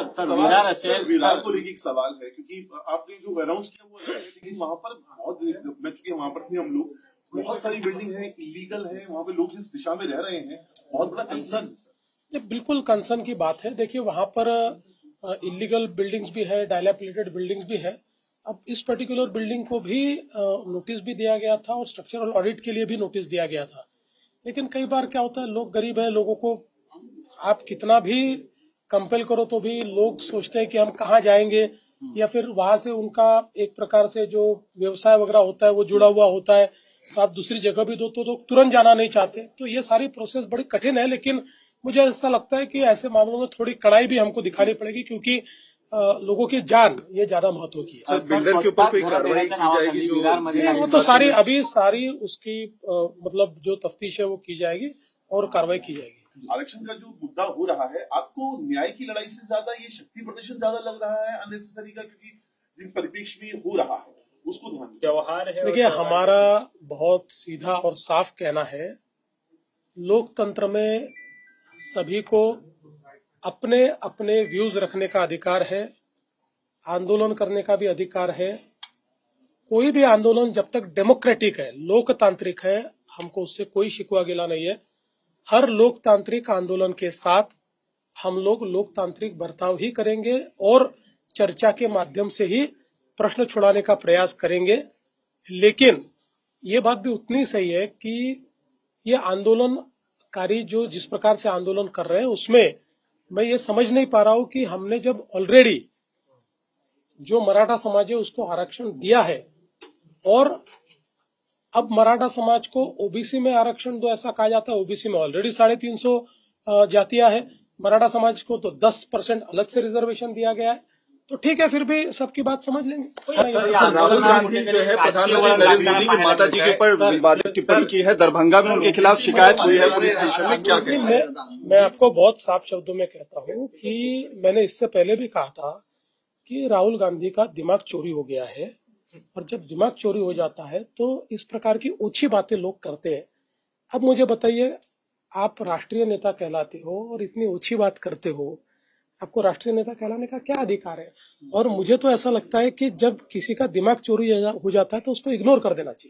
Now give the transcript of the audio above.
Sir Virar को लेकर एक सवाल है, क्योंकि आपने जो अनाउंस किया वो अच्छा है, लेकिन वहां पर बहुत, मैं चूंकि वहां पर थे हम लोग, बहुत सारी बिल्डिंग है, इलीगल है, वहां पे लोग जिस दिशा में रह रहे हैं, बहुत बड़ा कंसर्न है सर। ये बिल्कुल कंसर्न की बात है। देखिए वहां पर इलीगल बिल्डिंग्स भी है, डायलापिलेटेड बिल्डिंग्स भी है। अब इस पर्टिकुलर बिल्डिंग को भी नोटिस भी दिया गया था और स्ट्रक्चरल ऑडिट के लिए भी नोटिस दिया गया था। लेकिन कई बार क्या होता है, लोग गरीब है, लोगों को आप कितना भी कंपेल करो तो भी लोग सोचते हैं कि हम कहाँ जाएंगे, या फिर वहां से उनका एक प्रकार से जो व्यवसाय वगैरह होता है वो जुड़ा हुआ होता है, तो आप दूसरी जगह भी दो तो तुरंत जाना नहीं चाहते। तो ये सारी प्रोसेस बड़ी कठिन है, लेकिन मुझे ऐसा लगता है कि ऐसे मामलों में थोड़ी कड़ाई भी हमको दिखानी पड़ेगी, क्योंकि लोगों की जान ये ज्यादा महत्व की है। बिल्डर के ऊपर कोई कार्रवाई की जाएगी जो वो तो सारी उसकी मतलब जो तफ्तीश है वो की जाएगी और कार्रवाई की जाएगी। आरक्षण का जो मुद्दा हो रहा है, आपको न्याय की लड़ाई से ज्यादा ये शक्ति प्रदर्शन ज्यादा लग रहा है अननेसेसरी का, क्योंकि जिन परिप्रेक्ष्य में हो रहा है उसको ध्यान में त्योहार है। देखिए हमारा बहुत सीधा और साफ कहना है, लोकतंत्र में सभी को अपने अपने व्यूज रखने का अधिकार है, आंदोलन करने का भी अधिकार है। कोई भी आंदोलन जब तक डेमोक्रेटिक है, लोकतांत्रिक है, हमको उससे कोई शिकवा गिला नहीं है। हर लोकतांत्रिक आंदोलन के साथ हम लोग लोकतांत्रिक बर्ताव ही करेंगे और चर्चा के माध्यम से ही प्रश्न छुड़ाने का प्रयास करेंगे। लेकिन ये बात भी उतनी सही है कि ये आंदोलनकारी जो जिस प्रकार से आंदोलन कर रहे हैं उसमें मैं ये समझ नहीं पा रहा हूं कि हमने जब ऑलरेडी जो मराठा समाज है उसको आरक्षण दिया है और अब मराठा समाज को ओबीसी में आरक्षण दो, ऐसा कहा जाता है। ओबीसी में ऑलरेडी 350 जातियां है, मराठा समाज को तो 10% अलग से रिजर्वेशन दिया गया है। तो ठीक है, फिर भी सबकी बात समझ लेंगे। राहुल गांधी जो है प्रधानमंत्री नरेंद्र मोदी की माता जी के ऊपर विवादित टिप्पणी की है, दरभंगा में उनके खिलाफ शिकायत हुई है पुलिस स्टेशन में, क्या कहें? मैं आपको बहुत साफ शब्दों में कहता हूँ कि मैंने इससे पहले भी कहा था कि राहुल गांधी का दिमाग चोरी हो गया है, और जब दिमाग चोरी हो जाता है तो इस प्रकार की ओछी बातें लोग करते हैं। अब मुझे बताइए, आप राष्ट्रीय नेता कहलाते हो और इतनी ओछी बात करते हो, आपको राष्ट्रीय नेता कहलाने का क्या अधिकार है? और मुझे तो ऐसा लगता है कि जब किसी का दिमाग चोरी हो जाता है तो उसको इग्नोर कर देना चाहिए।